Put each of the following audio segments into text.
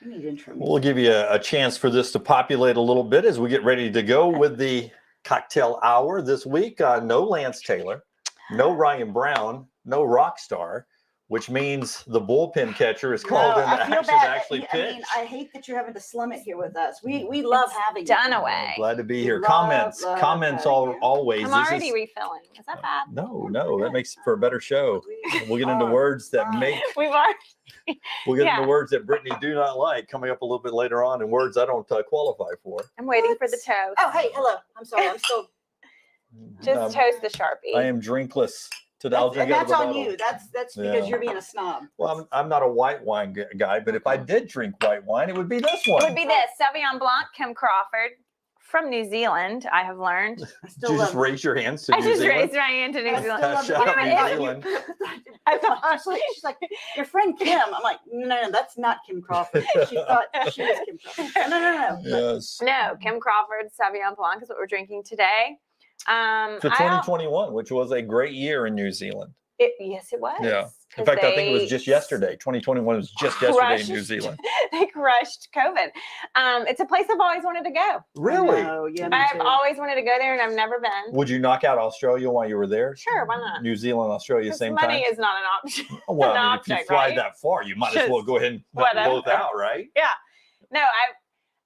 You need intro. We'll give you a chance for this to populate a little bit as we get ready to go with the cocktail hour this week. No Lance Taylor, no Ryan Brown, no Rockstar, which means the bullpen catcher is called into action to actually pitch. I mean, I hate that you're having to slum it here with us. We love having Dunaway. Glad to be here. Love comments having you. always. I'm already refilling. Is that bad? No, that makes for a better show. We'll get into words that make. We've already. We'll get into words that Brittany do not like coming up a little bit later on, and words I don't qualify for. I'm waiting for the toast. Oh, hey, hello. I'm sorry. I'm still. Just toast the Sharpie. I am drinkless. I'll drink that's out of the on bottle. you. That's because you're being a snob. Well, I'm not a white wine guy, but if I did drink white wine, it would be this one. It would be this Sauvignon Blanc, Kim Crawford from New Zealand. I have learned. Did you just raise your hands to I New just Zealand? raised my hand to New Zealand. Shout out New Zealand. I thought she's like your friend Kim. I'm like, no, that's not Kim Crawford. She thought she was Kim Crawford. No. Yes. No, Kim Crawford Sauvignon Blanc is what we're drinking today. For 2021, which was a great year in New Zealand. Yes, it was. Yeah. In fact, I think it was just yesterday. 2021 was just yesterday in New Zealand. They crushed COVID. It's a place I've always wanted to go. Really? I've always wanted to go there, and I've never been. Would you knock out Australia while you were there? Sure, why not? New Zealand, Australia, same time? Money is not an option. Well, an I mean, object, if you fly right? that far, you might as well go ahead and knock them both out, right? Yeah. No,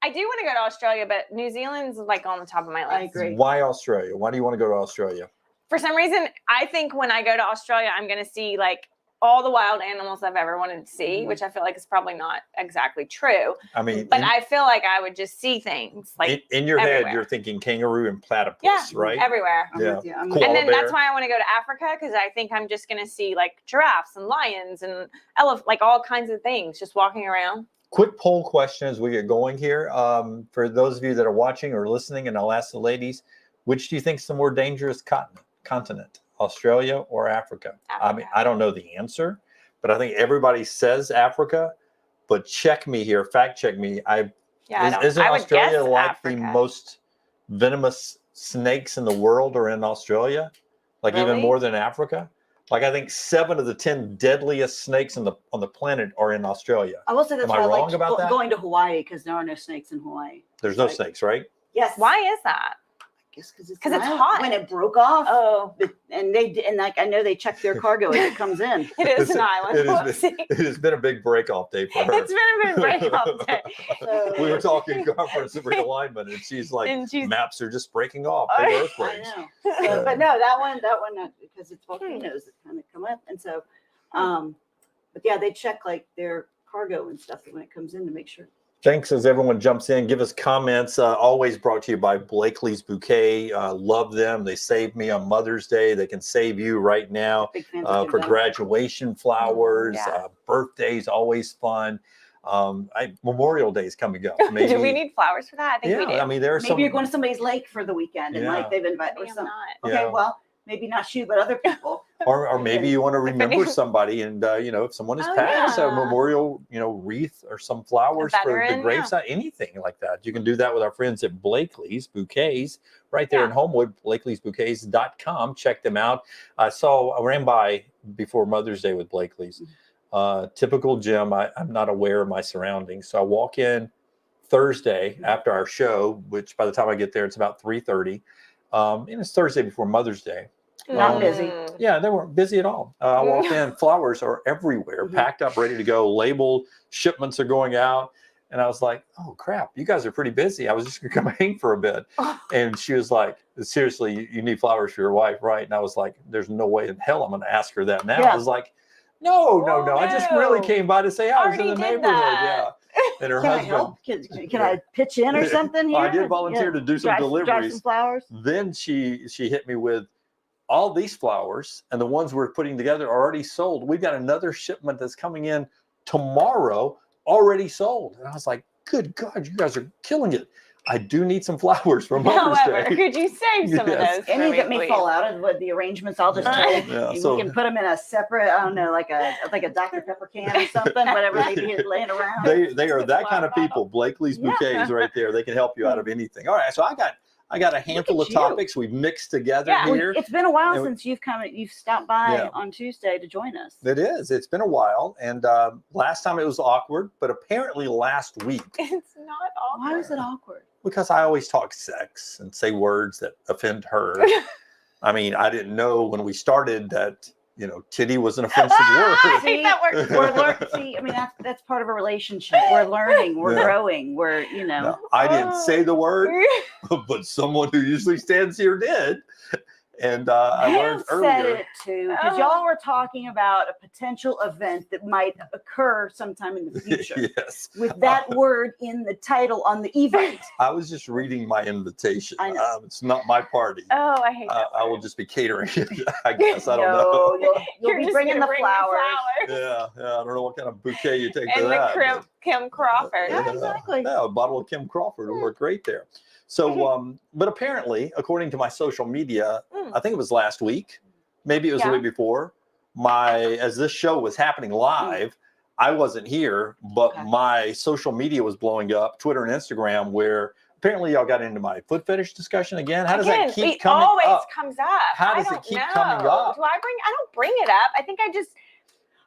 I do want to go to Australia, but New Zealand's like on the top of my list. I agree. Why Australia? Why do you want to go to Australia? For some reason, I think when I go to Australia, I'm going to see like all the wild animals I've ever wanted to see, which I feel like is probably not exactly true. I mean, but I feel like I would just see things like in your everywhere. head, you're thinking kangaroo and platypus, right? Everywhere. Yeah. And then that's why I want to go to Africa, because I think I'm just going to see like giraffes and lions and like all kinds of things just walking around. Quick poll question as we get going here. For those of you that are watching or listening, and I'll ask the ladies, which do you think is the more dangerous continent, Australia or Africa? I mean, I don't know the answer, but I think everybody says Africa. But check me here, fact check me. Isn't Australia like Africa. The most venomous snakes in the world are in Australia? Like really? Even more than Africa? Like I think 7 of the 10 deadliest snakes on the planet are in Australia. I will say that's why I like about that? Going to Hawaii, because there are no snakes in Hawaii. There's no snakes, right? Yes. Why is that? Because it's hot. When it broke off. Oh. And like I know they check their cargo as it comes in. It is an island. It has been a big break-off day for her. It's been a big break-off day. We were talking conference realignment, and she's like, maps are just breaking off. Big earthquakes. I know. But no, that one, not because it's volcanoes that kind of come up, and so, but yeah, they check like their cargo and stuff when it comes in to make sure. Thanks as everyone jumps in. Give us comments. Always brought to you by Blakely's Bouquet. Love them. They saved me on Mother's Day. They can save you right now for graduation flowers. Birthdays, always fun. Memorial Day is coming up. Maybe. Do we need flowers for that? I think we do. I mean, there are maybe you're going to somebody's lake for the weekend and like they've invited or something. Okay, well, maybe not you, but other people. Or maybe you want to remember somebody, and if someone has passed, a memorial, wreath or some flowers for the graveside, anything like that. You can do that with our friends at Blakely's Bouquets, right there in Homewood. Blakely'sBouquets.com. Check them out. I ran by before Mother's Day with Blakely's. Typical Jim. I'm not aware of my surroundings, so I walk in Thursday after our show, which by the time I get there, it's about 3:30. And it's Thursday before Mother's Day. Not busy. Yeah, they weren't busy at all. I walked in, flowers are everywhere, packed up, ready to go, labeled, shipments are going out. And I was like, oh, crap, you guys are pretty busy. I was just going to come hang for a bit. And she was like, seriously, you need flowers for your wife, right? And I was like, there's no way in hell I'm going to ask her that now. I was like, no. I just really came by to say I was in the neighborhood. Yeah. And her husband. Can I pitch in or something here? I did volunteer to do some deliveries. Drive some flowers. Then she hit me with, all these flowers and the ones we're putting together are already sold. We've got another shipment that's coming in tomorrow, already sold. And I was like, good God, you guys are killing it. I do need some flowers for Mother's Day. However, could you save some of those? Any that may fall out of the arrangements, I'll just tell you. You can put them in a separate, I don't know, like a Dr. Pepper can or something, whatever maybe is laying around. They are that kind of people. Blakely's Bouquets right there. They can help you out of anything. All right, so I I got a handful of you. topics we've mixed together Yeah. here. It's been a while And we- since you've stopped by Yeah. on Tuesday to join us. It is. It's been a while. And last time it was awkward, but apparently last week, It's not awkward. Why was it awkward? because I always talk sex and say words that offend her. I mean, I didn't know when we started that, titty was an offensive I word. hate that word. See, I mean, that's part of a relationship. We're learning, we're Yeah. growing, we're, No, I didn't say the word, but someone who usually stands here did. And I You learned said earlier. it too, because y'all were talking about a potential event that might occur sometime in the future. Yes. With that word in the title on the event. I was just reading my invitation. I know. It's not my party. Oh, I hate that. I will just be catering it, I guess. I don't No, know. you'll You're be just bringing gonna the bring flowers. Yeah, I don't know what kind of bouquet you take for And the that. Kim Crawford. Yeah, exactly. Yeah, a bottle of Kim Crawford would work great there. So, but apparently, according to my social media, Mm. I think it was last week, maybe it was the Yeah. week before. As this show was happening live, I wasn't here, but Okay. my social media was blowing up, Twitter and Instagram, where apparently y'all got into my foot fetish discussion again. How does Again, that keep it coming always up? comes up. How does I it don't keep know. coming up? I don't bring it up. I think I just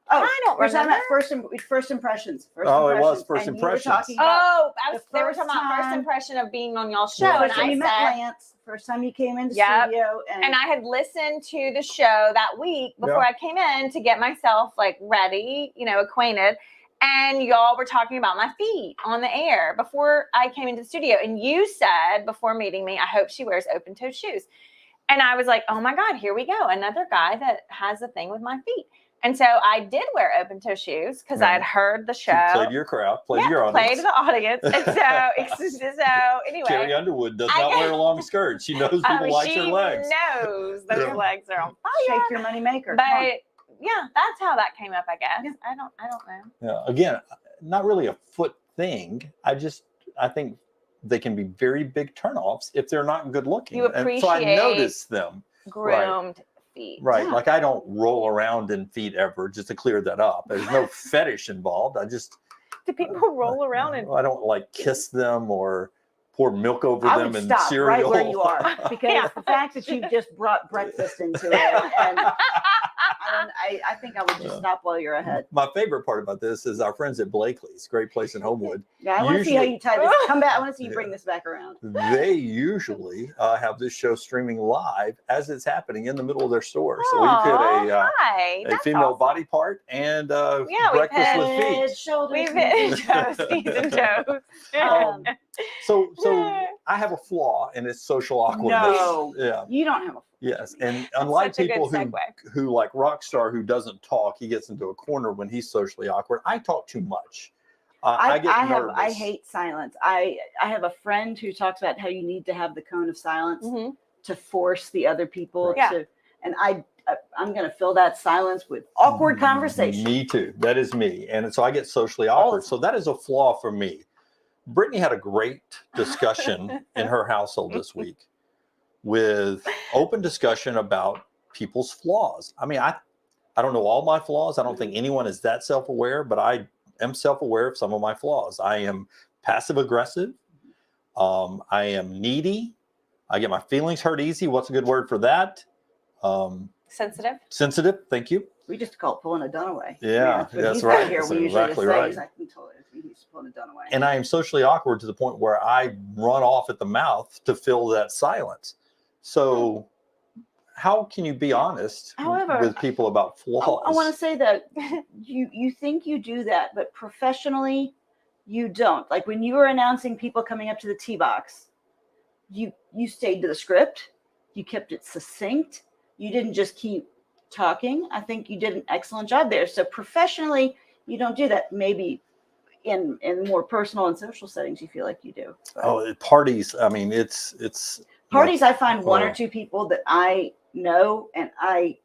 I don't we're talking remember. about first impressions. Oh, it was first And you were impressions. talking about they the were first talking about first time- impression of being on y'all's show. Yeah. And first time I you met said Lance, first time you came into Yep. studio, and I had listened to the show that week before Yeah. I came in to get myself like ready, acquainted. And y'all were talking about my feet on the air before I came into the studio. And you said before meeting me, I hope she wears open toe shoes. And I was like, oh my God, here we go. Another guy that has a thing with my feet. And so I did wear open toe shoes because I had heard the show. You played to your crowd, played to your Played audience. to the audience. And so anyway. Carrie Underwood does I not guess- wear long skirts. She knows people like she her legs. knows those Yeah. legs are on fire. shake your money maker. But Come on. yeah, that's how that came up, I guess. Yeah. I don't know. Yeah. Again, not really a foot thing. I think they can be very big turnoffs if they're not good looking. You And so I appreciate- notice them. Groomed feet. Right. Yeah. Like I don't roll around in feet ever, just to clear that up. There's no fetish involved. Do people roll around and I don't like kiss them or pour milk over I them would in stop cereal. right where you are because Yeah. the fact that you just brought breakfast into it, and I think I would just stop while you're ahead. My favorite part about this is our friends at Blakely's, great place in Homewood. Yeah, I want to see how Usually- you tie this. Come back. I want to see you Yeah. bring this back around. They usually have this show streaming live as it's happening in the middle of their store. So we Aw, put hi. a That's female awesome. body part and Yeah, we breakfast with Head, feet. shoulders, We've knees. hit toes, knees and toes. Um, So I have a flaw in its social awkwardness. No. Yeah. You don't have a. Yes. And unlike Such a good people segue. who like Rockstar who doesn't talk, he gets into a corner when he's socially awkward. I talk too much. I get nervous. I hate silence. I have a friend who talks about how you need to have the cone of silence Mhm. to force the other people Yeah. to. And I'm going to fill that silence with awkward conversation. Me too. That is me. And so I get socially All the awkward. So that is a flaw for me. Brittany had a great discussion in her household this week with open discussion about people's flaws. I mean, I don't know all my flaws. I don't think anyone is that self-aware, but I am self-aware of some of my flaws. I am passive aggressive. I am needy. I get my feelings hurt easy. What's a good word for that? Sensitive. Sensitive. Thank you. We just call it pulling a Dunaway. Yeah, when that's he's right. not Here, That's we usually exactly just say, right. he's like, I can totally he's pulling a Dunaway. And I am socially awkward to the point where I run off at the mouth to fill that silence. So how can you be honest However, with people about flaws? I want to say that you think you do that, but professionally, you don't. Like when you were announcing people coming up to the tee box, you stayed to the script. You kept it succinct. You didn't just keep talking. I think you did an excellent job there. So professionally, you don't do that. Maybe in more personal and social settings, you feel like you do. But Oh, parties. I mean, it's parties, I find one Oh. or two people that I know and I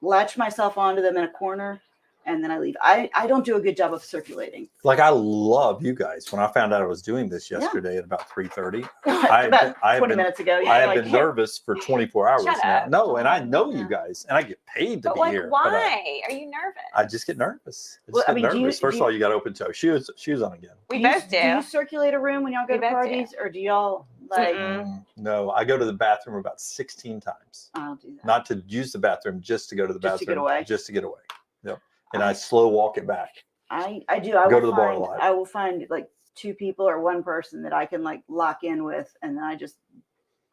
latch myself onto them in a corner and then I leave. I don't do a good job of circulating. like I love you guys. When I found out I was doing this yesterday at about 3:30, About I have 20 been- minutes ago. I have like, been nervous for 24 hours Shut now. up. No, and I know you Yeah. guys, and I get paid to But be like, here. why But are you nervous? I just get nervous. I just Well, I get mean, do you- nervous. First do of all, you- you got open toe shoes on again. We do you- both do. Do you circulate a room when y'all go We to both do. parties or do y'all Like, No, I go to the bathroom about 16 times. I'll do that. Not to use the bathroom, just to go to the Just to bathroom. get away. Just to get away. Yep. And I slow walk it back. I do. I Go will to the bar a find, lot. I will find like 2 people or 1 person that I can like lock in with, and then I just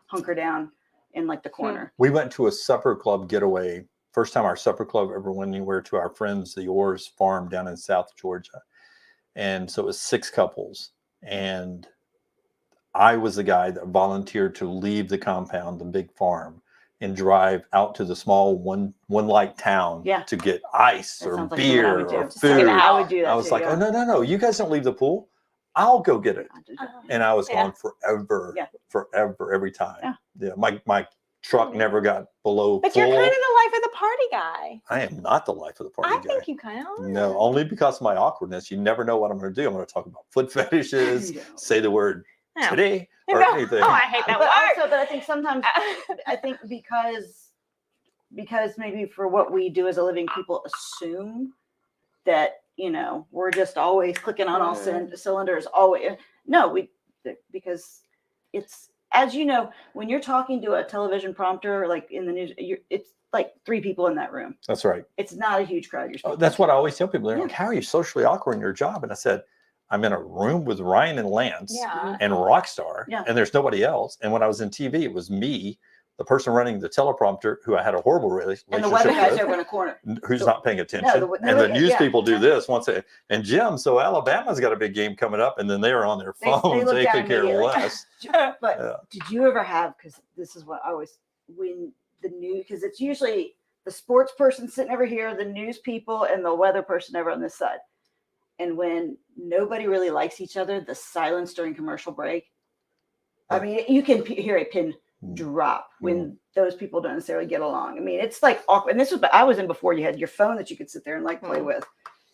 hunker down in like the corner. We went to a supper club getaway. First time our supper club ever went anywhere, to our friends, the Orrs farm down in South Georgia. And so it was 6 couples. And I was the guy that volunteered to leave the compound, the big farm, and drive out to the small one light town Yeah. to get ice That or sounds like something I beer would do. or Just get food. out. I would do that. I was too, like, yeah. oh, no, you guys don't leave the pool. I'll go get it. I do that. And I was Yeah. gone forever, Yeah. forever, every time. Yeah. My truck never got below But full. you're kind of the life of the party guy. I am not the life of the party I guy. think you kind of are. No, only because of my awkwardness. You never know what I'm going to do. I'm going to talk about foot fetishes, No. say the word No. titty, or No. anything. Oh, I hate that But word. also, but I think sometimes, I think because maybe for what we do as a living, people assume that, you know, we're just always clicking on all cylinders. Always, no, because it's, as you know, when you're talking to a television prompter, like in the news, it's like 3 people in that room. That's right. It's not a huge crowd. You're Oh, speaking that's to. what I always tell people. They're Yeah. like, how are you socially awkward in your job? And I said, I'm in a room with Ryan and Lance Yeah. and Rockstar, Yeah. and there's nobody else. And when I was in TV, it was me, the person running the teleprompter, who I had a horrible relationship And the weather guy's with, over in a corner. who's not paying attention. the- And the news yeah. people do this once they, and Jim, so Alabama's got a big game coming up, and then they are on their They phones. look They down could care immediately. less. But Yeah. did you ever have, because this is what I always, when the news, because it's usually the sports person sitting over here, the news people, and the weather person over on this side. And when nobody really likes each other, the silence during commercial break, I mean, you can hear a pin drop when those people don't necessarily get along. I mean, it's like awkward. And this was, I was in before you had your phone that you could sit there and like play with.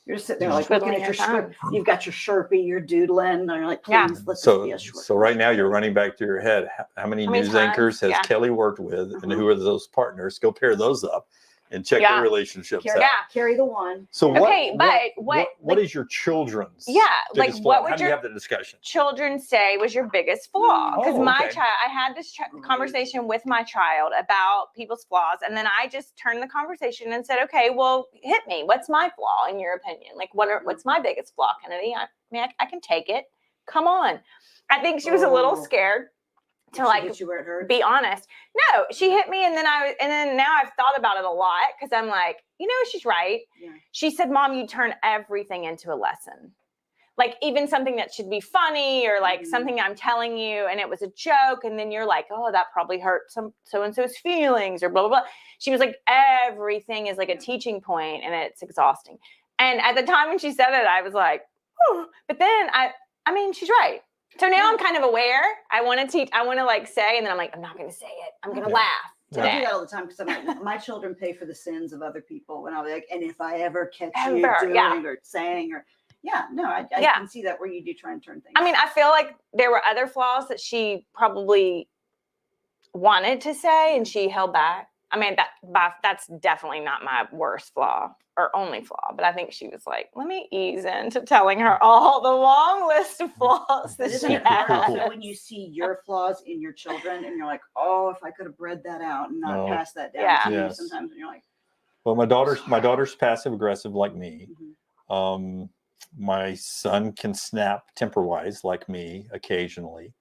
You're just sitting there like looking Twiddling at your your script. You've got your Sharpie, you're doodling, and you're like, please, Yeah. let this So, be a short. so right now you're running back to your head. How many How many news anchors has times? Yeah. Kelly worked with, and Mhm. who are those partners? Go pair those up and check Yeah. their relationships Carry, out. Yeah. carry the one. So Okay, but what like- is your children's? Yeah, like, biggest what flaw? would How do you your- have the discussion? Children say was your biggest flaw? Because Oh, my okay. child, I had this conversation with my child about people's flaws, and then I just turned the conversation and said, "Okay, well, hit me. What's my flaw in your opinion? Like, what's my biggest flaw, Kennedy? I mean, I can take it. Come on." I think she was a little Oh. scared Did to she like hit you where it hurts? be honest. No, she hit me, and then now I've thought about it a lot because I'm like, you know, she's right. Yeah. She said, "Mom, you turn everything into a lesson. Like even something that should be funny or like Mhm. something I'm telling you and it was a joke, and then you're like, oh, that probably hurt some so-and-so's feelings or blah, blah, blah." She was like, everything is like a teaching point and it's exhausting. And at the time when she said it, I was like, oh, but then I mean, she's right. So now I'm kind of aware. I want to teach, I want to like say, and then I'm like, I'm not going to say it. I'm going to Yeah. laugh I do today. that all the time because I'm like, my children pay for the sins of other people. When I'll be like, and if I ever catch you Ever, doing yeah. or saying or, yeah, no, I Yeah. can see that where you do try and turn things. I mean, I feel like there were other flaws that she probably wanted to say and she held back. I mean, that's definitely not my worst flaw or only flaw, but I think she was like, let me ease into telling her all the long list of flaws that Isn't she it hard also had. when you see your flaws in your children and you're like, oh, if I could have bred that out and not Oh. pass that down Yeah. to you Yes. sometimes, and you're like, Well, my daughter's passive aggressive like me. mhm. My son can snap temper-wise like me occasionally.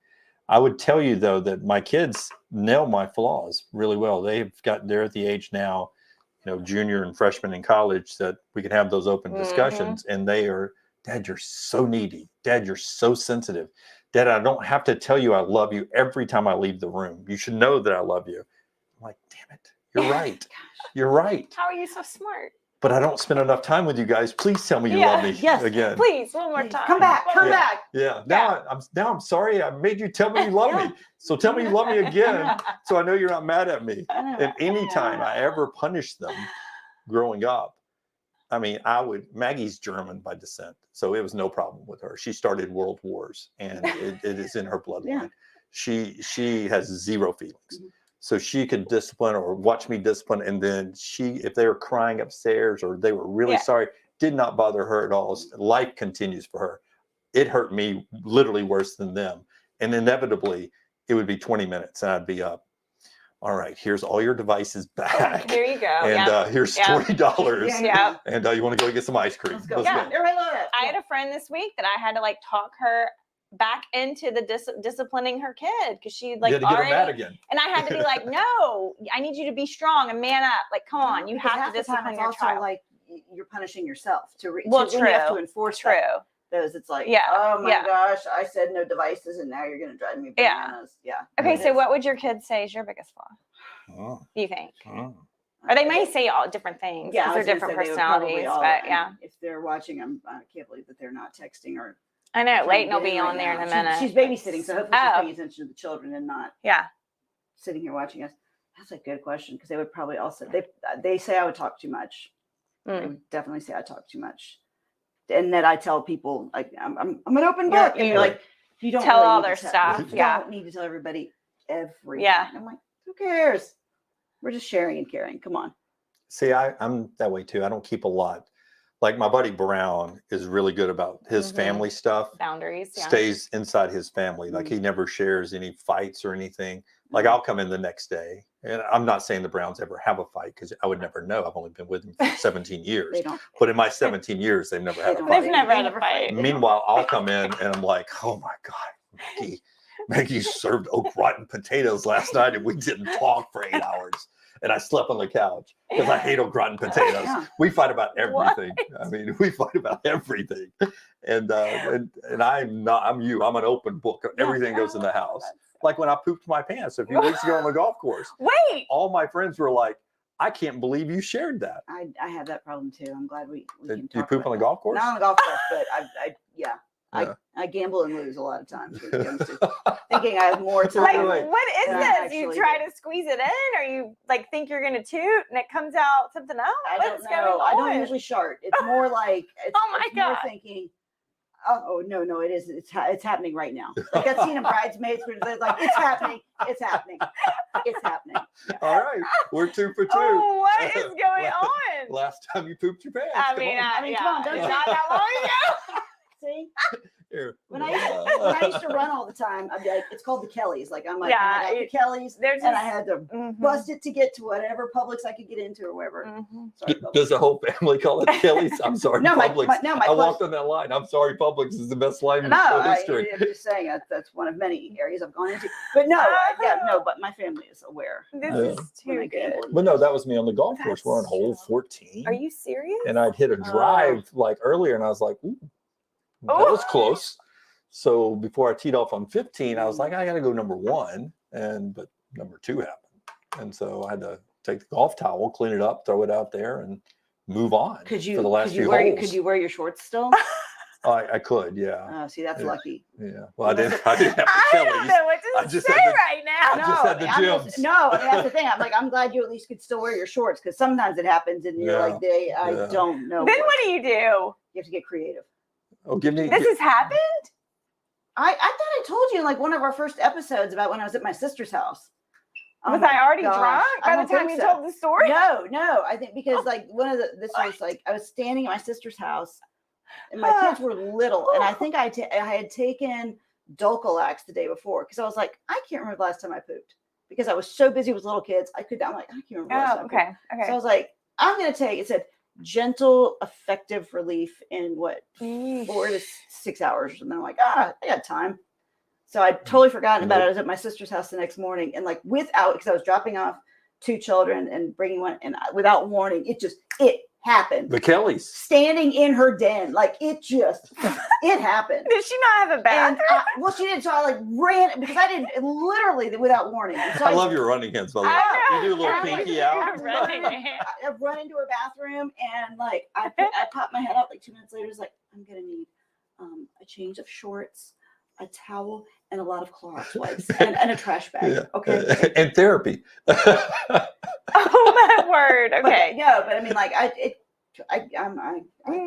I would tell you though that my kids nail my flaws really well. They're at the age now, junior and freshman in college, that we can have those open discussions, and they are, Dad, you're so needy. Dad, you're so sensitive. Dad, I don't have to tell you I love you every time I leave the room. You should know that I love you. I'm like, damn it. You're right. You're right. How are you so smart? But I don't spend enough time with you guys. Please tell me you Yeah. love me Yes. again. Please, one more Please, time. come back, come Yeah. back. Yeah. Now I'm sorry I made you tell me you love Yeah. me. So tell me you love me again, so I know you're not mad at me. I know. And anytime I ever punished them growing up, I mean, Maggie's German by descent, so it was no problem with her. She started world wars, and it is in her bloodline. Yeah. She has zero feelings. Mhm. So she could discipline or watch me discipline, and then if they were crying upstairs or they were really Yeah. sorry, did not bother her at all. Life continues for her. It hurt me literally worse than them. And inevitably, it would be 20 minutes and I'd be up. All right, here's all your devices back. There you go. And here's Yeah. $20. Yeah. And you want to go get some ice cream. Let's go. Let's Yeah. go. Everybody love it. I had a friend this week that I had to like talk her back into the disciplining her kid because she like You had to get her already, mad again. and I had to be like, no, I need you to be strong and man up. Like, come on, you Because have half to the time discipline it's your also child. like you're punishing yourself to Well, when you have to true. enforce True. those. It's like, Yeah, oh my yeah. gosh, I said no devices, and now you're gonna drive me Yeah. bananas. Yeah. Okay, It so is. what would your kids say is your biggest flaw? Oh, Do you think? oh. Or they may say all different things Yeah, because I they're was gonna different say they would probably personalities. all- But I yeah, mean, if they're watching, I can't believe that they're not texting or. I know trying Leighton to will get be in on right there in now. a minute. She's babysitting, so hopefully she's Oh. paying attention to the children and not Yeah. sitting here watching us. That's a good question because they would probably also they say I would talk too much. They Mm. would definitely say I talk too much, and that I tell people like I'm an open You're- book, and you you're like you don't tell really all need their to stuff, You yeah. don't need to tell everybody everything. Yeah. I'm like, who cares? We're just sharing and caring. Come on. See, I'm that way too. I don't keep a lot. Like my buddy Brown is really good about his Mhm. family stuff. Boundaries. Yeah. Stays inside his family. Like he never shares any fights or anything. Like I'll come in the next day, and I'm not saying the Browns ever have a fight because I would never know. I've only been with them for 17 years. They don't. But in my 17 years, they've never had a don't- fight. They've never had a They fight. They don't. Meanwhile, I'll come in and I'm like, oh my God, Maggie served au gratin potatoes last night and we didn't talk for 8 hours. And I slept on the couch because I hate au gratin potatoes. Yeah. We fight about What? everything. I mean, we fight about everything. And I'm you. I'm an open book. Everything goes in the house. Like when I pooped my pants a few weeks ago on the golf course, Wait. all my friends were like, I can't believe you shared that. I have that problem too. I'm glad we Did can you talk poop about on the that. golf course? Not on the golf course, but yeah. Yeah. I gamble and lose a lot of times when it comes to thinking I have more time. Like, Wait. what is Yeah, this? You actually try do. to squeeze it in, or you like think you're gonna toot and it comes out something else? I don't What's know. going I don't on? usually shart. It's more like it's, Oh my it's more God. thinking. Oh no, it is. It's happening right now. Like that scene in Bridesmaids where they're like, it's happening, it's happening, it's happening. All right. We're 2 for 2. Oh, what is going on? Last time you pooped your pants. I Come mean, on. I mean, yeah, come on, don't it's you- not that long ago. See, Here. when I used to run all the time, I'd be like, it's called the Kellys. Like I'm like, Yeah, I got the Kellys, There's and I had to Mhm. bust it to get to whatever Publix I could get into or wherever. Mhm. Sorry, Publix. Does the whole family call it Kelly's? I'm sorry, No, Publix. my I close- walked on that line. I'm sorry, Publix is the best line in No, show I'm history. just saying that's one of many areas I've gone into. But no, but my family is aware. This Yeah. is when I too gamble good. and But no, lose. that was me on the golf course. We're on That's hole so- 14. Are you serious? And I'd hit a drive like earlier, and I was like, ooh, that was Ooh. close. So before I teed off on 15, I was like, I got to go number 1. But number 2 happened. And so I had to take the golf towel, clean it up, throw it out there, and move on Could you for the last could you few wear holes. could you wear your shorts still? I could, yeah. Oh, see, that's Yeah. lucky. Yeah. Well, I didn't have the I don't Kellys. know what I to just say had to- right now. I just had the I'm gyms. no, and that's the thing. I'm like, I'm glad you at least could still wear your shorts because sometimes it happens and you're Yeah. like, I Yeah. don't know. Then what do you do? You have to get creative. Oh, give me. This has happened? I thought I told you in like one of our first episodes about when I was at my sister's house. Oh Was my I already gosh, drunk I by the don't time think you so. told the story? No, I think because like this was like I was standing at my sister's house, and my kids were little, and I think I had taken Dulcolax the day before because I was like I can't remember the last time I pooped because I was so busy with little kids I'm like I can't remember. the last Oh, time I pooped. okay. So I was like I'm gonna take it said gentle effective relief in what Okay. 4 to 6 hours, and then I'm like I got time. So I'd totally forgotten about it. I was at my sister's house the next morning, and like without, because I was dropping off 2 children and bringing one, and without warning, it happened. The Kellys. Standing in her den, like it happened. Did she not have a And bathroom? well, she didn't. So I like ran because I didn't literally without warning. And so I love your running hands, by the way. I know. You do a little I know. pinky out. I'm running. I run into her bathroom and like I popped my head up like 2 minutes later. It's like I'm gonna need a change of shorts, a towel, and a lot of Clorox wipes and a trash bag. Yeah. Okay. And therapy. Oh my word. But, Okay. no, but I mean, like I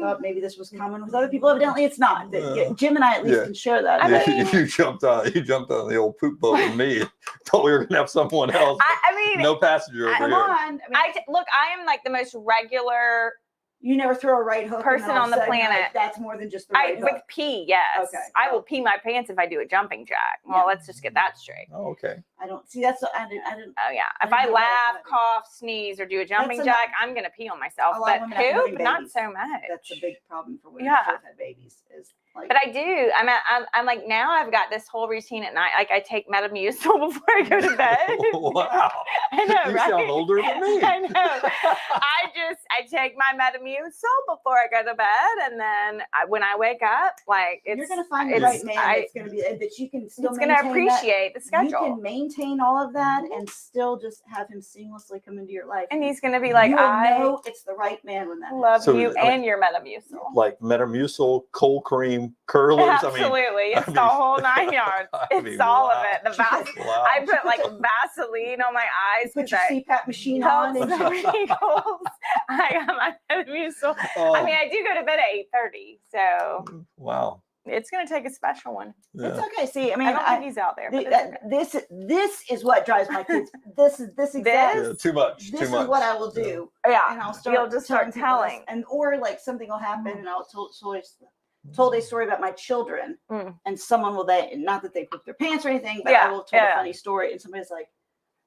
thought maybe this was common with other people. Evidently, it's not. Jim and I at least Yeah. can share that. I Yeah, mean- you jumped on the old poop boat with me. Thought we were gonna have someone else. I mean, No passenger over Come here. on. I mean, look, I am like the most regular You never throw a right hook. and Person all of on a the sudden, like, planet. that's more than just the right With hook. pee, yes. Okay. I will pee my pants if I do a jumping jack. Well, Yeah. let's just get that straight. Oh, okay. I don't see that's. I didn't. Oh yeah. If I I know laugh, that. cough, sneeze, or do a jumping That's jack, I'm gonna pee on myself. A lot of But women have having poop, not babies. so much. That's a big problem for women Yeah. who have had babies. Is like. But I do. I'm like now I've got this whole routine at night. Like I take Metamucil before I go to bed. Wow. I know, You right? sound older than me. I know. I take my Metamucil before I go to bed, and then when I wake up, like You're gonna find the right man that's gonna be that you can still It's maintain gonna appreciate the that. schedule, You can maintain all of that and still just have him seamlessly come into your life. and he's gonna be like, You'll I know it's the right man when that love So, you I mean, and your Metamucil. Like Metamucil, cold cream, curlers. Absolutely, I it's mean, the whole 9 yards. I It's mean, all wow. of it. The Wow. I put like Vaseline on my eyes Put because your I CPAP machine on. helps And the wrinkles. I got my Metamucil. Oh, I mean, I do go to bed at 8:30, so wow. it's gonna take a special one. it's Yeah. okay. See, I mean, I don't think he's out there. But it's okay. this is what drives my kids. This exactly. Yeah, too much. This Too is much. what I will do. Yeah, And I'll start. you'll just start telling people this, telling. and or like something will happen, and I'll told a story about my children, and someone will not that they poop their pants or anything, but I will tell a funny story, and somebody's like,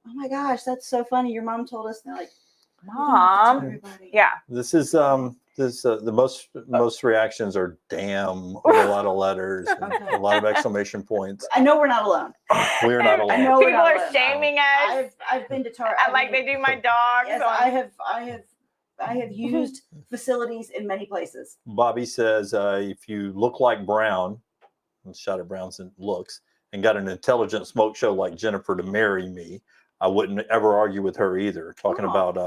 "Oh my gosh, that's so funny! Your mom told us." And they're like, "You don't have to tell Mom, everybody." yeah. This is the most reactions are damn with a lot of letters and a lot of exclamation points. I know we're not alone. We're not I alone. know we're People not are alone. shaming us. I've been to Tar. Like they do my dogs. Yes, I have used facilities in many places. Bobby says, if you look like Brown, and shot at Brown's looks, and got an intelligent smoke show like Jennifer to marry me, I wouldn't ever argue with her either. Talking Oh. about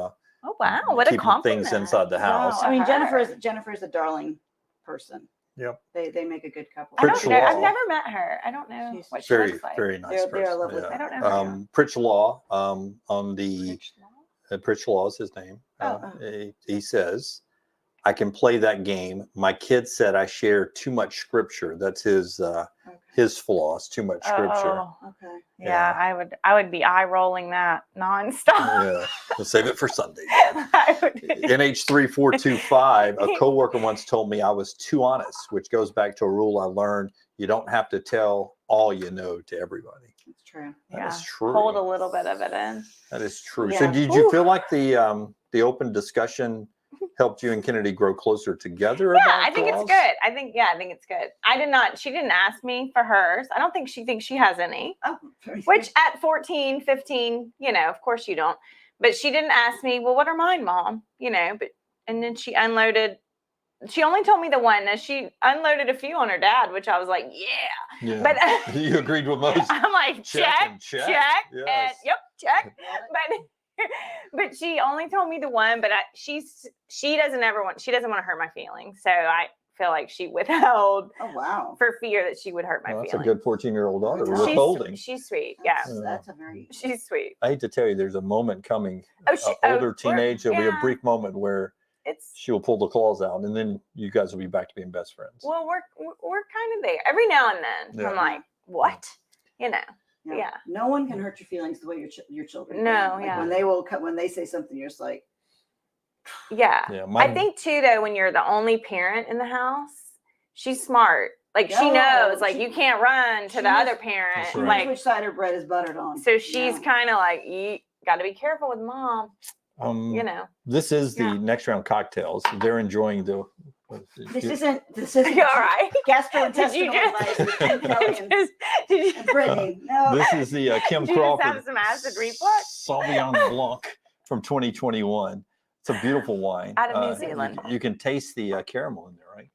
Oh wow, what a keeping compliment. things inside the house. Wow. I mean, Her. Jennifer's a darling person. Yep. They make a good couple. I don't Pritch know. Law. I've never met her. I don't know She's what she Very, looks like. very nice They're person. a lovely yeah. I don't know. Her. Pritch Law, on the Pritch Law is his name. Oh. He says, I can play that game. My kid said I share too much scripture. That's his flaws, too much scripture. Oh, Okay. yeah, I would be eye rolling that nonstop. Yeah, we'll save it for Sunday. I would be- NH3425, a coworker once told me I was too honest, which goes back to a rule I learned. You don't have to tell all you know to everybody. That's true. That is true. Hold a little bit of it in. That is true. Yeah. So did you feel like the open discussion helped you and Kennedy grow closer together? Yeah, about I think it's flaws? good. I think it's good. She didn't ask me for hers. I don't think she thinks she has any, Oh, very which at 14, 15, of course you don't. But she didn't ask me, well, what are mine, Mom? And then she unloaded. She only told me the one. Now she unloaded a few on her dad, which I was like, yeah. Yeah. But You agreed with most. I'm like, check, and check. and Yes. yep, check. But she only told me the one. But she doesn't want to hurt my feelings. So I feel like she withheld Oh wow. for fear that she would hurt my Well, that's a feelings. good 14-year-old daughter. She's- Withholding. She's sweet. Yeah, That's a very. she's sweet. I hate to tell you, there's a moment coming. Oh, Older teenage, there'll be a yeah. brief moment where It's she will pull the claws out, and then you guys will be back to being best friends. well, we're kind of there every now and then. Yeah. I'm like, what? Yeah. No one can hurt your feelings the way your children. No, can. Like yeah. when they say something, you're just like, Yeah. Yeah, I think too, though, when you're the only parent in the house, she's smart. Like she No, knows, like she- you can't run to she the knows- other parent. That's she right. knows Like which side her bread is buttered on. so, she's Yeah. kind of like, you got to be careful with Mom. This is the Yeah. next round cocktails. They're enjoying the. This isn't. You all right? Gastrointestinal Did you advice with Kim Kelly and did and Brittany. No. This is the Kim Did you just Crawford have some acid reflux? Sauvignon Blanc from 2021. It's a beautiful wine. Out of New Zealand. You can taste the caramel in there, right?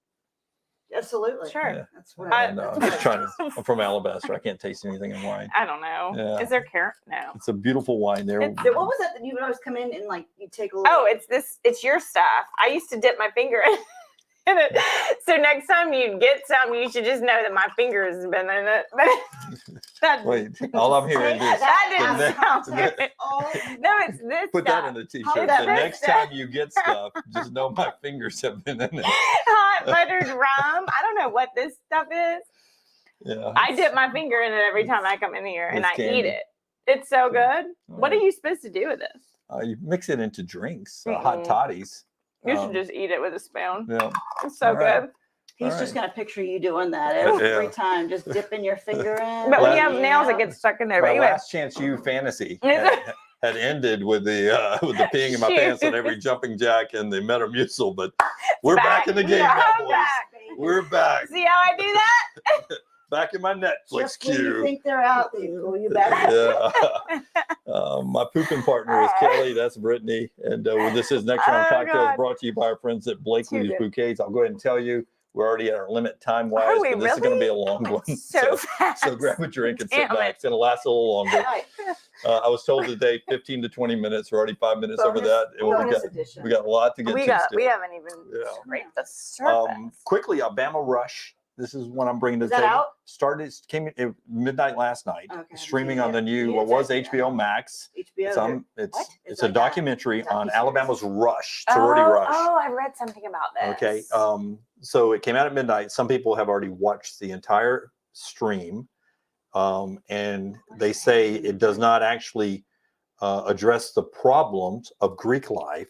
Absolutely. Sure. Yeah. That's what And, I'm just trying to. I'm from Alabaster. I can't taste anything in wine. I don't know. Yeah. Is there carrot? No. It's a beautiful wine. There. It's- So what was that you would always come in and like you take a little? Oh, it's your stuff. I used to dip my finger in it. So next time you get some, you should just know that my finger has been in it. That, Wait, all I'm hearing is that didn't the sound next- good. Oh, No, it's this put stuff. that in the How t-shirt. about The this next stuff? time you get stuff, just know my fingers have been in it. Hot buttered rum. I don't know what this stuff is. Yeah. I dip my finger in it every time I come in here and It's I candy. eat it. It's so good. What are you supposed to do with this? You mix it into drinks, hot Mm-mm. toddies. You should just eat it with a spoon. Yeah. It's so All right. good. He's All just right. gonna picture you doing that Yeah. every time, just dipping your finger in. But when you Well, have nails, it gets stuck in there. But My anyway, last chance you fantasy had ended with the peeing in my pants on every jumping jack and the Metamucil, but we're back in the game now, I'm boys. back. We're back. See how I do that? Back in my Netflix Just when you queue. think they're out, they pull you back. Yeah. My pooping partner is Kelly. That's Brittany. And this is Next Round Oh, Cocktails God. brought to you by our friends at Blakely's Too good. Bouquets. I'll go ahead and tell you, we're already at our limit time wise, Are we but this is going to be a really? long one. So fast. So grab a drink and sit Damn back. it. It's going to last a little longer. Right. I was told today 15 to 20 minutes. We're already 5 minutes over Bonus- that. And bonus edition. we got a lot to get we to got. still. We haven't even Yeah. scraped the surface. Quickly, Alabama Rush. This is what I'm bringing to Is the that table. out? Came at midnight last night. Okay, I haven't Streaming seen it on the yet. new You what was did say HBO that. Max. HBO. It's What? it's It's a like a documentary on docuseries. Alabama's Rush, sorority rush. Oh, I read something about this. Okay. So it came out at midnight. Some people have already watched the entire stream. And they say it does not actually address the problems of Greek life.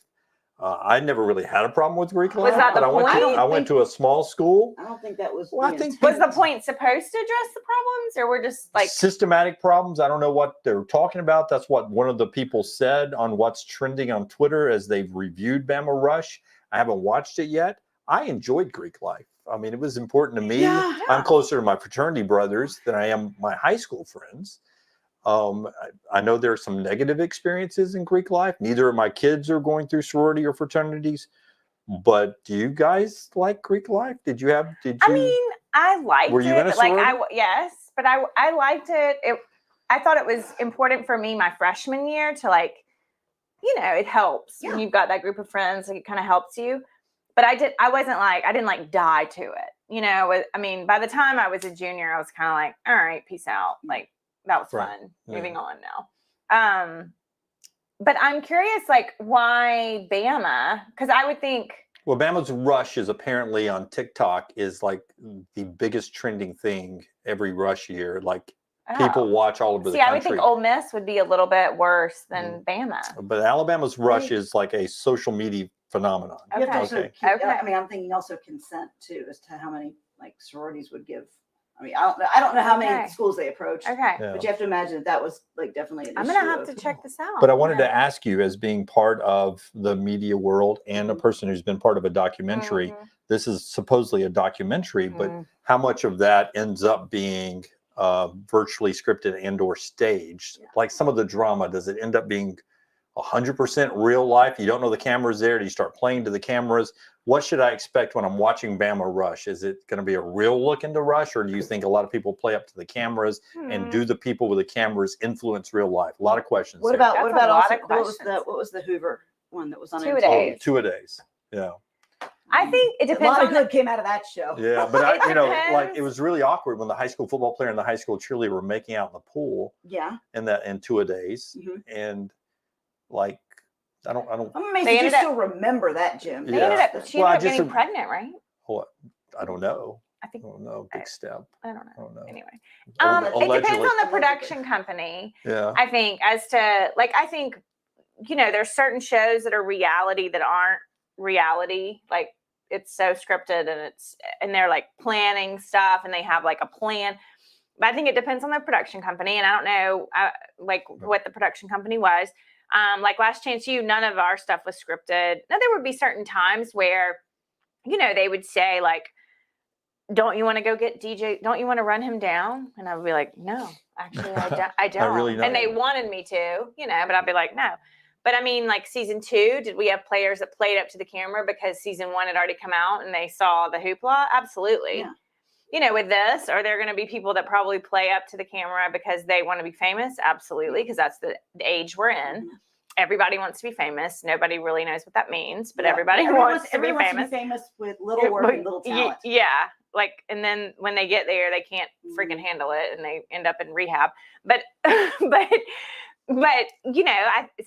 I never really had a problem with Greek life. that but the I went point? I went to a small school. I don't think that was. Well, I the think intent. Was the point supposed to address the problems, or we're just like? Systematic problems. I don't know what they're talking about. That's what one of the people said on what's trending on Twitter as they've reviewed Bama Rush. I haven't watched it yet. I enjoyed Greek life. I mean, it was important to me. Yeah. I'm closer to my fraternity brothers than I am my high school friends. I know there are some negative experiences in Greek life. Neither of my kids are going through sorority or fraternities. But do you guys like Greek life? Did you? I mean, I liked Were you it. in a But like sorority? yes, but I liked it. I thought it was important for me my freshman year to like, it helps when Yeah. you've got that group of friends. Like, it kind of helps you. But I didn't like die to it. I mean, by the time I was a junior, I was kind of like, all right, peace out. Like, that was Right. fun. Yeah. Moving on now. But I'm curious, like, why Bama? Because I would think. Well, Bama's Rush is apparently on TikTok is like the biggest trending thing every Rush year. Like people Oh. watch all over the See, I would country. think Ole Miss would be a little bit worse than Bama. But Alabama's Rush is like a social media phenomenon. You have to also Okay. keep- Okay. I mean, I'm thinking also consent too, as to how many like sororities would give. I mean, I don't know how many Okay. schools they approach, Okay. Yeah. but you have to imagine that was like definitely an I'm issue. gonna have of- to check this out. But I wanted to ask you, as being part of the media world and a Mm-hmm. person who's been part of a documentary, this is supposedly a documentary, but Mhm. how much of that ends up being virtually scripted and/or staged? Yeah. Like some of the drama, does it end up being 100% real life? You don't know the camera's there. Do you start playing to the cameras? What should I expect when I'm watching Bama Rush? Is it going to be a real look into Rush, or do you think a lot of people play up to the cameras? And do the people with the cameras influence real life? A lot of questions. What there. about That's what a about lot also of what was the Hoover one that was on Two-a-days. MTV? Two-a-days. Yeah. I think it A depends lot of on the, good came out of that show. Yeah. But like depends. it was really awkward when the high school football player and the high school cheerleader were making out in the pool Yeah. in two-a-days. Mhm. And like, I don't, I'm amazed They you ended up- still remember that, Jim. they Yeah. ended up she Well, I ended up just- getting pregnant, right? what, I don't know. I think Big step. I don't know. I don't know. Anyway, Al- it depends allegedly. on the production company. Yeah. I think as to like I think there's certain shows that are reality that aren't reality. Like it's so scripted and they're like planning stuff and they have like a plan. But I think it depends on the production company, and I don't know like what the production company was. Like Last Chance U, none of our stuff was scripted. Now there would be certain times where they would say like, don't you want to go get DJ? Don't you want to run him down? And I would be like, no, actually, I don't. really and they don't. wanted me to, but I'd be like, no. But I mean, like season 2, did we have players that played up to the camera because season 1 had already come out and they saw the hoopla? Absolutely. Yeah. With this, are there going to be people that probably play up to the camera because they want to be famous? Absolutely, because that's the age we're in. Mhm. Everybody wants to be famous. Nobody really knows what that means, but Yeah. everybody Everyone wants to be everyone famous. famous with little work and little talent. Yeah, like, and then when they get there, they can't freaking handle it, and they end up in rehab. But, but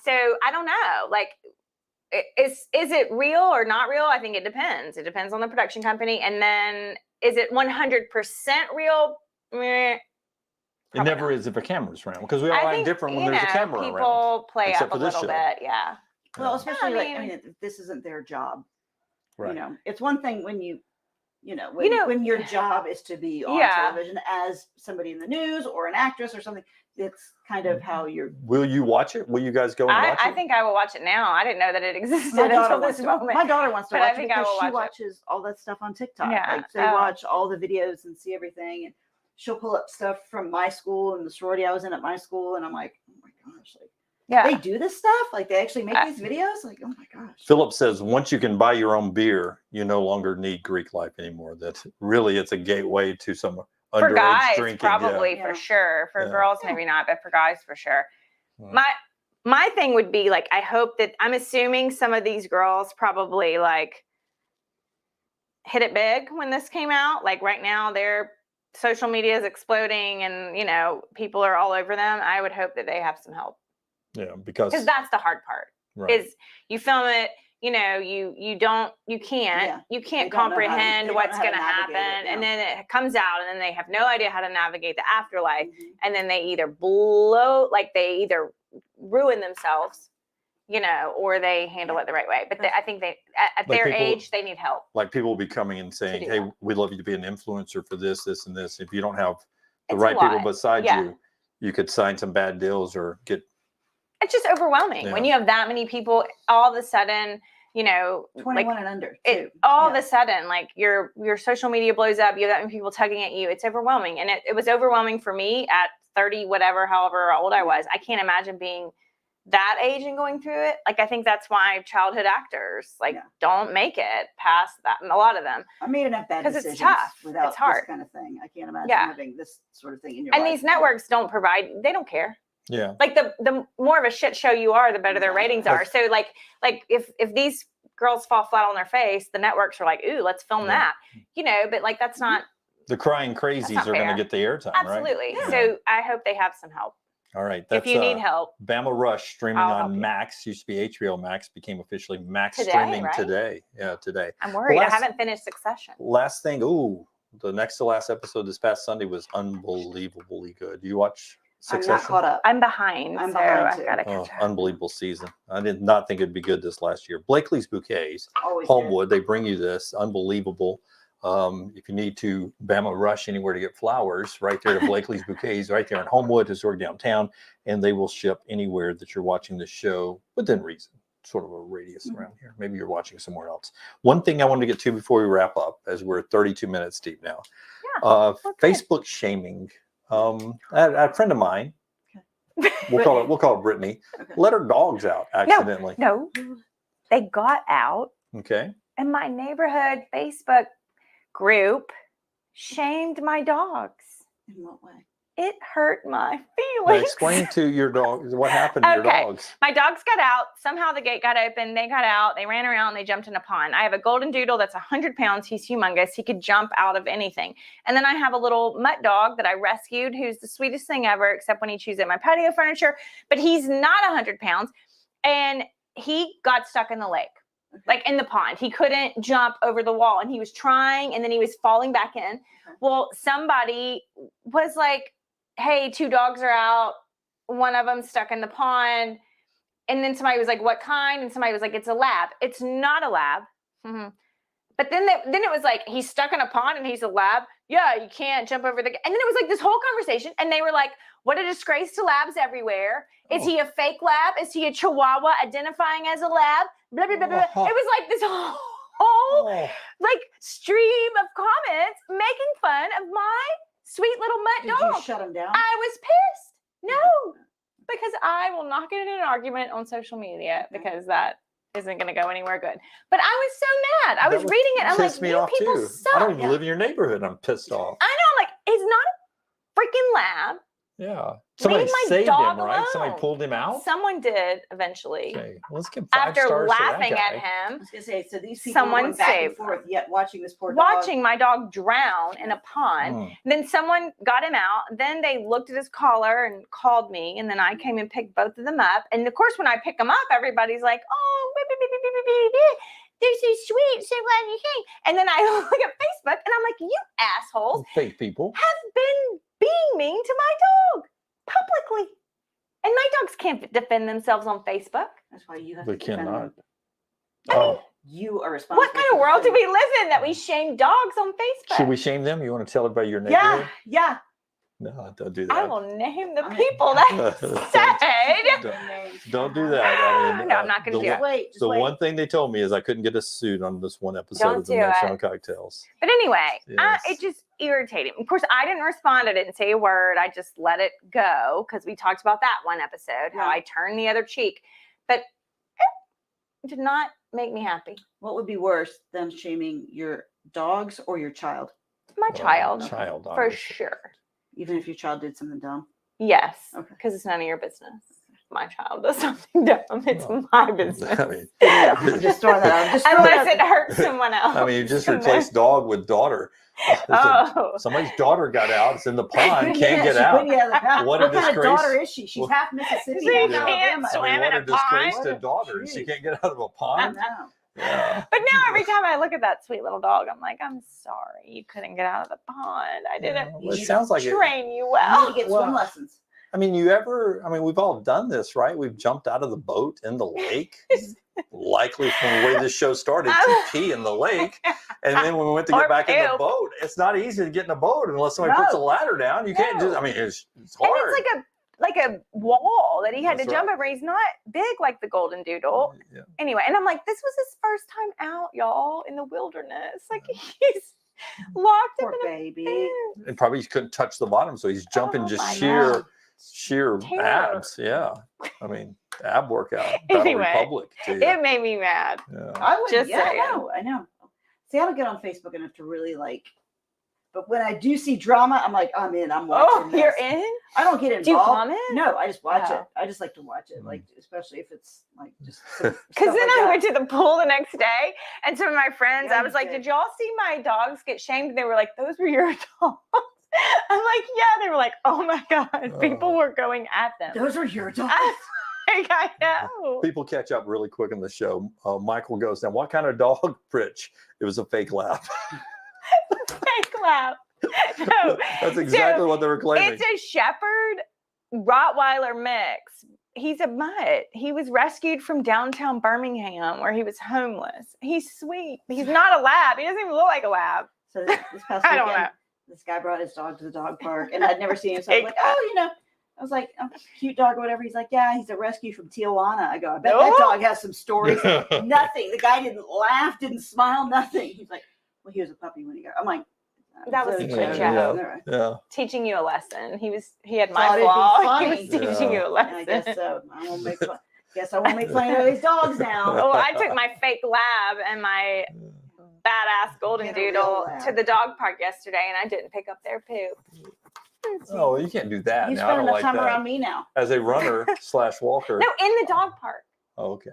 so I don't know. Like, is it real or not real? I think it depends. It depends on the production company, and then is it 100% real? Meh. It Probably never not. is if a camera's around, because we all I act think, different when there's a camera people around. play Except up a for this little show. bit. Yeah. Well, Yeah. especially I I mean, this isn't their job. Right. You know, it's one thing when when your job is to be on Yeah. television as somebody in the news or an actress or something. It's kind of how you're. Will you watch it? Will you guys go and watch I it? think I will watch it now. I didn't know that it existed My daughter, until this moment. my daughter wants to But I watch it think I because will she watch it. watches all that stuff on TikTok. Yeah. Like they Oh. watch all the videos and see everything, and she'll pull up stuff from my school and the sorority I was in at my school, and I'm like, oh my gosh, like Yeah. they do this stuff, like they actually make these videos, like oh my gosh. Philip says once you can buy your own beer, you no longer need Greek life anymore. That really it's a gateway to some For underage guys, drinking. probably Yeah. for sure. For Yeah. girls, maybe not, but for guys, for sure. Yeah. My thing would be like, I hope that I'm assuming some of these girls probably like hit it big when this came out. Like right now, their social media is exploding, and people are all over them. I would hope that they have some help, Yeah, because because that's the hard part. right. Is you film it. You can't They don't know comprehend they don't what's know how to going to navigate happen, it, and yeah. then it comes out, and then they have no idea how to navigate the afterlife, Mhm. and then they either they either ruin themselves, or they handle it the right way. But I think they at Like their people- age they need help. like people will be coming and saying, do "Hey, that. we'd love you to be an influencer for this, this, and this." If you don't have the It's a right people lot. beside Yeah. you, you could sign some bad deals or get. It's just overwhelming when Yeah. you have that many people all of a sudden. 21 and under too. It all Yeah. of a sudden, like your social media blows up. You have that many people tugging at you. It's overwhelming, and it was overwhelming for me at 30, whatever, however old I was. I can't imagine being that age and going through it. Like I think that's why childhood actors Yeah. don't make it past that. A lot of them. I made enough bad 'Cause it's decisions tough. without It's hard. this kind of thing. I can't imagine Yeah. having this sort of thing in your And life. these networks don't provide. They don't care. Yeah. Like the more of a shit show you are, the better their Exactly. ratings are. So like if these girls fall flat on their face, the networks are like, ooh, let's film Yeah. that. But like that's not The crying crazies not are going to fair. get the airtime, right? absolutely. Yeah. So I hope they have some help. All right. That's If you need help, Bama Rush streaming I'll help on you. Max. Used to be HBO Max, became officially Max Today, streaming right? today. Yeah, today. I'm worried. last- I haven't finished Succession. Last thing, the next to last episode this past Sunday was unbelievably good. You watch I'm not Succession? caught up. I'm behind. I'm so behind, I've too. got to Oh, catch up. unbelievable season. I did not think it'd be good this last year. Blakely's Bouquets, Always good. Homewood, they bring you this. Unbelievable. If you need to Bama Rush anywhere to get flowers, right there to Blakely's Bouquets, right there in Homewood, historic downtown, and they will ship anywhere that you're watching the show within reason, sort of a radius Mhm. around here. Maybe you're watching somewhere else. One thing I wanted to get to before we wrap up, as we're 32 minutes deep now, we're good. Facebook shaming. A friend of mine, we'll call it Brittany, Okay. let her dogs out accidentally. No, they got out, Okay. and my neighborhood Facebook group shamed my dogs. In what way? It hurt my Now feelings. explain to your dog what happened to your Okay. dogs. My dogs got out. Somehow the gate got open. They got out. They ran around. They jumped in a pond. I have a golden doodle that's 100 pounds. He's humongous. He could jump out of anything. And then I have a little mutt dog that I rescued, who's the sweetest thing ever, except when he chews at my patio furniture. But he's not 100 pounds. And he got stuck in the lake, like in the pond. He couldn't jump over the wall. And he was trying, and then he was falling back in. Okay. Well, somebody was like, hey, 2 dogs are out. One of them stuck in the pond. And then somebody was like, what kind? And somebody was like, it's a lab. It's not a lab. Mhm. But then it was like, he's stuck in a pond and he's a lab. Yeah, you can't jump over the... And then it was like this whole conversation. And they were like, what a disgrace to labs everywhere. Is Oh. he a fake lab? Is he a chihuahua identifying as a lab? Blah, blah, blah, blah. Oh. It was like this whole Oh, like stream of comments making fun of my sweet little mutt Did dog. you shut him down? I was pissed. No, because I will not get in an argument on social media because that isn't going to go anywhere good. But I was so mad. I that was would reading it. I'm like, piss me you off people too. suck. I don't even Yeah. live in your neighborhood. I'm pissed off. I know. Like, he's not a freaking lab. Yeah. Somebody my saved dog him, right? Somebody alone. pulled him out. Someone did eventually. Okay, let's give 5 After stars laughing to that at guy. I him, was gonna say, so these people Someone went back and saved forth, yet watching this poor dog. watching my dog drown in a pond. Mm. Then someone got him out. Then they looked at his collar and called me. And then I came and picked both of them up. And of course, when I pick them up, everybody's like, oh, they're so sweet. So glad you came. And then I look at Facebook and I'm like, you assholes Fake people. have been being mean to my dog publicly. And my dogs can't defend themselves on Facebook. That's why you have They to defend cannot. them. I mean, Oh, you are responsible. What kind for of the world do food. we live in that we shame dogs on Facebook? Should we shame them? You want to tell everybody your Yeah, neighborhood? yeah. No, don't do that. I will name the I mean- people that said. Don't do that. I mean, No, I'm not gonna the do one- it. Wait, just The wait. one thing they told me is I couldn't get us sued on this one episode Don't of the do Next it. on Cocktails. But anyway, Yes. it just irritated me. Of course, I didn't respond. I didn't say a word. I just let it go because we talked about that one episode, how Yeah. I turned the other cheek. But it did not make me happy. What would be worse, them shaming your dogs or your child? My child, Child, for obviously. sure. Even if your child did something dumb. Yes, Okay. because it's none of your business. My child does something dumb. It's Well, my business. I mean, Yeah, just throwing that out. Just throwing Unless it it hurts someone else. I mean, you just And replaced dog with daughter. Oh. Somebody's daughter got out. It's in the pond. Yeah, Can't get she out. couldn't get out of the pond. What a kind of disgrace. daughter is she? She's Well- half Mississippi, She half Yeah. can't Alabama. swim I mean, in what a disgrace pond. to daughter. She Jeez. can't get out of a I pond. know. Yeah. But now every time I look at that sweet little dog, I'm like, I'm sorry you couldn't get out of the pond. I didn't Yeah, well, it sounds like it. train you You need well. to get Well, swim lessons. I mean, we've all done this, right? We've jumped out of the boat in the lake, likely from the way this show started, to pee in the lake. And then when we went to Or get back in the poop. boat, it's not easy to get in a boat unless somebody puts a No. ladder down. You can't just, I mean, it's And hard. it's like a wall that he had That's to jump right. over. He's not big like the golden doodle. Yeah. Anyway, and I'm like, this was his first time out, y'all, in the wilderness. Like he's locked Poor up in a baby. pen. And probably he couldn't touch the bottom, so he's jumping Oh just my sheer God. Terror. abs. Yeah. I mean, ab workout. Battle Anyway, Republic. To you. It made me mad. Yeah. I would. Just Yeah, saying. I know. See, I don't get on Facebook enough to really like. But when I do see drama, I'm like, I'm in. I'm watching. Oh, you're this. in? I don't get involved. Do you comment? No, I just watch Oh. it. I just like to watch it, like especially if it's like just Because then I went to the pool the next day, and some of my friends, Yeah, I you was like, did. "Did y'all see my dogs get shamed?" They were like, "Those were your dogs." I'm like, "Yeah." They were like, "Oh my god, people Oh. were going at them." Those are your dogs. I know. People catch up really quick in the show. Michael goes, now, what kind of dog, Pritch? It was a fake laugh. Fake laugh. No, That's exactly what they were claiming. it's a shepherd Rottweiler mix. He's a mutt. He was rescued from downtown Birmingham where he was homeless. He's sweet. He's not a lab. He doesn't even look like a lab. So this past I don't weekend, know. this guy brought his dog to the dog park, and I'd never seen him. So I was like, Exactly. oh, I was like, oh, cute dog or whatever. He's like, yeah, he's a rescue from Tijuana. I go, I bet Oh. that dog has some stories. Nothing. The guy didn't laugh, didn't smile, nothing. He's like, well, he was a puppy when he got. I'm like, That was so a cute. joke. All right. Yeah. Teaching you a lesson. He had Thought my it'd be flaw. He funny. was teaching you a lesson. I guess so. I won't make fun. Guess I won't make fun of these dogs now. Oh, I took my fake lab and my badass golden Get a real doodle lab. to the dog park yesterday, and I didn't pick up their poop. Oh, you can't do that. You Now, I spend don't enough like time that. around me now. As a runner / walker. No, in the dog park, Oh, okay.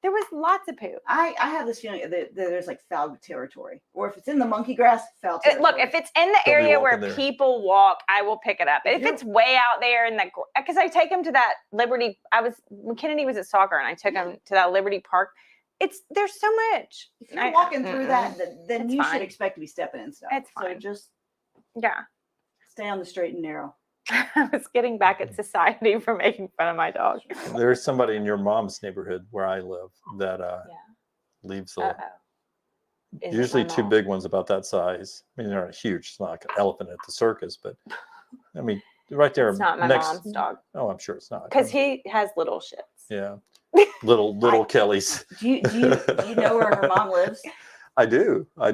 there was lots of poop. I have this feeling that there's like foul territory, or if it's in the monkey grass, foul territory. Look, if it's in the Don't be area where walking there. people walk, I will pick it up. If If you're- it's way out there in the, because I take him to that Liberty. When Kennedy was at soccer, and I took him to that Liberty Park. There's so much. If you're walking through that, then It's you fine. should expect to be stepping in stuff. It's So fine. just Yeah. stay on the straight and narrow. I was getting back at society for making fun of my dog. There's somebody in your mom's neighborhood where I live that leaves Uh-oh. Is it usually my two mom? big ones about that size. I mean, they're not huge. It's not like an elephant at the circus, but I mean, right there It's not my next. mom's dog Oh, I'm sure it's not. because he has little shits. Yeah. Little Kellys. Do you know where her mom lives? I do. I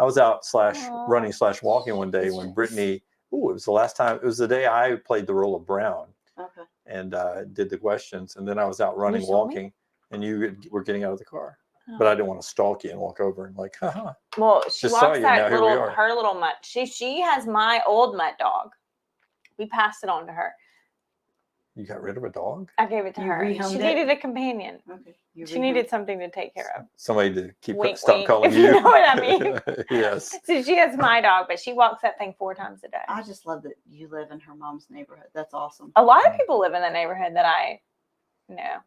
was out Aw. running / walking one day when Brittany, it was the last time, it was the day I played the role of Brown Okay. and did the questions. And then I was out running, saw me? walking, and you were getting out of the car. But I didn't want to stalk you and walk over and like, haha. Well, she Just saw walks you, now that here we little are. her little mutt. She has my old mutt dog. We passed it on to her. You got rid of a dog? I gave it to You her. rehomed She it? needed a companion. Okay. You She rehomed- needed something to take care of. Somebody to keep Wink, stop wink, calling if you. you know what I mean. Yes. So she has my dog, but she walks that thing 4 times a day. I just love that you live in her mom's neighborhood. That's awesome. A lot of people live in the neighborhood that I know.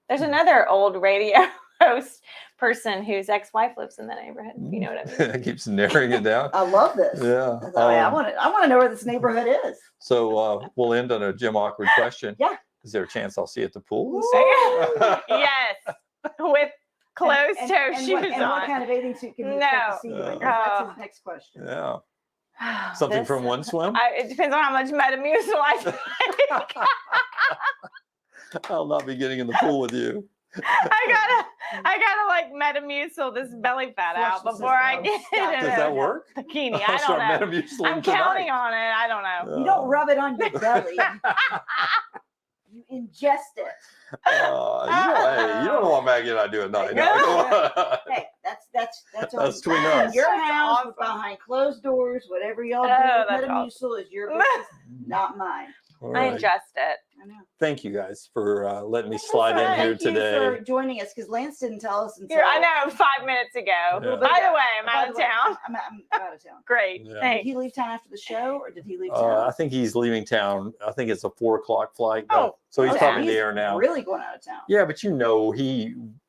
There's another old radio host person whose ex-wife lives in the neighborhood. If you know what I mean. It keeps narrowing it down. I love this. Yeah. I want to know where this neighborhood is. So we'll end on a Jim awkward question. Yeah. Is there a chance I'll see you at the pool? Yes, with closed-toe and shoes what on. kind of bathing suit can he No. expect to see you in? 'Cause That's his next question. Yeah. Something This- from One Swim? it depends on how much Metamucil I take. I'll not be getting in the pool with you. I gotta like Metamucil this belly fat Flush out the before I system. get Stop. in Does that work? a bikini. I'll I start don't know. Metamuciling I'm tonight. counting on it. I don't know. You don't rub it on your belly. You ingest it. Hey, you don't know what Maggie and I do at night. No, come on. Hey, that's That's on between us. your That's house awesome. behind closed doors. Whatever y'all do Oh, with that's Metamucil is your business, not mine. All I right. ingest it. I know. Thank you guys for letting me That's slide all in right. here Thank you today. for joining us because Lance didn't tell us until. Here, I know 5 minutes ago. Yeah. a little bit By ago. the way, I'm By out the of way, town. I'm out of town. Great. Yeah. Did Thanks. he leave town after the show, or did he leave I town? think he's leaving town. I think it's a 4:00 flight. Oh, so he's okay. probably in He's the air now. Really going out of town. Yeah, but you know,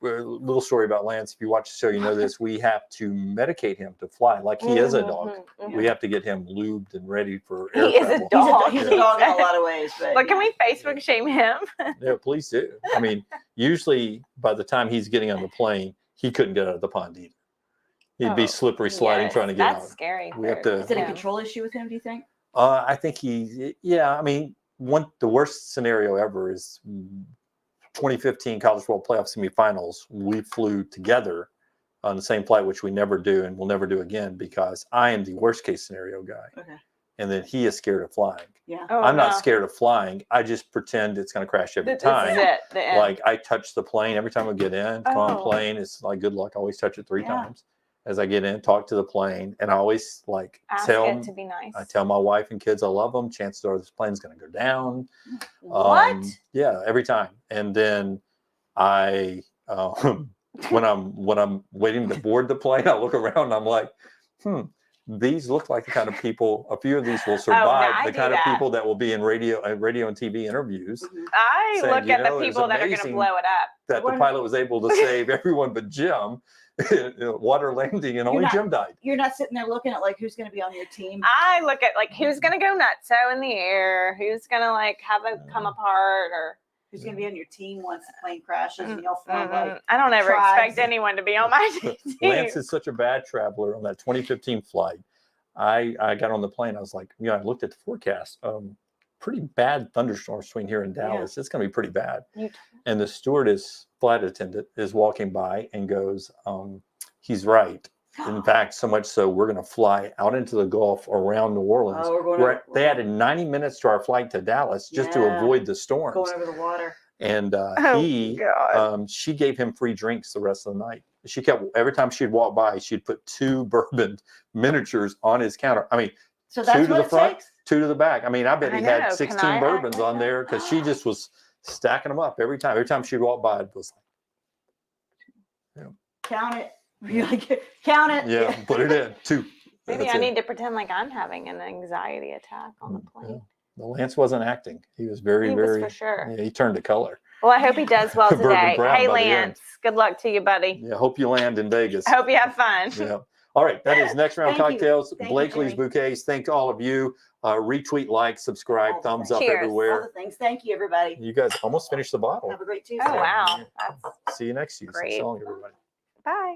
little story about Lance. If you watch the show, you know this. We have to medicate him to fly like he is a dog. Mhm, We have to get him lubed and ready for He air is a travel. dog. He's a dog in a lot of ways, but But can we Facebook shame him? Yeah, please do. I mean, usually by the time he's getting on the plane, he couldn't get out of the pond either. He'd be Oh, slippery sliding Yes, trying to get that's out. scary. We have for- to- Is it a yeah. control issue with him? Do you think? I think yeah. I mean, the worst scenario ever is 2015 College World Playoff semifinals. We flew together on the same flight, which we never do and we'll never do again because I am the worst case scenario guy. Okay. And then he is scared of flying. Yeah. Oh, I'm not no. scared of flying. I just pretend it's going to crash every This time. is it. The end. Like I touch the plane every time I get in. Come on, Oh. plane. It's like good luck. I always touch it 3 Yeah. times as I get in. Talk to the plane, and I always like Ask tell it 'em- to be nice. I tell my wife and kids I love them. Chances are this plane's going to go down. What? Yeah, every time. And then I, when I'm waiting to board the plane, I look around and I'm like, these look like the kind of people. A few of these will survive. I The do kind that. of people that will be in radio and TV interviews. Mhm. I saying, look you at know, the it was people that are going to amazing blow it up. That the Wonder- pilot was able to save everyone but Jim. Water landing, and only not- Jim died. You're not sitting there looking at like who's going to be on your team. I look at like who's going to go nutso in the air, who's going to like have it come apart, or Who's going to be on your team once the plane crashes and y'all form like I don't ever tribes. expect anyone to be on my team. Lance is such a bad traveler on that 2015 flight. I got on the plane. I was like, I looked at the forecast. Pretty bad thunderstorms between here and Dallas. It's going to be pretty bad. And the stewardess, flight attendant, is walking by and goes, he's right. In fact, so much so, we're going to fly out into the Gulf around New Orleans. Oh, we're going Where over- they added 90 minutes to our flight to Dallas just to Yeah. avoid the storms. going over the water. And Oh, God. she gave him free drinks the rest of the night. She kept, every time she'd walk by, she'd put 2 bourbon miniatures on his counter. I mean, So 2 that's to what the it front, takes. 2 to the back. I mean, I bet I he know. had Can 16 I act bourbons like on there because she just was stacking them up every time. Every time she'd walk by, it was Count it. You're like, count it. like, yeah, put it in 2. Maybe That's I it. need to pretend like I'm having an anxiety attack on the Yeah. plane. Well, Lance wasn't acting. He was very, He was very. for sure. Yeah, he turned to color. Well, I hope he does well Bourbon today. brown Hey, by the end. Lance, good luck to you, buddy. Yeah, hope you land in Vegas. I hope you have fun. Yeah. All right. That is Next Round Thank you. Cocktails. Thank you, Blakely's Jerry. Bouquets. Thank all of you. Retweet, like, subscribe, All the thumbs things. up Cheers. All everywhere. the things. Thank you, everybody. You guys almost finished the bottle. Have a great Tuesday. Oh, wow. That's See you next Tuesday. Great. So long, everybody. bye.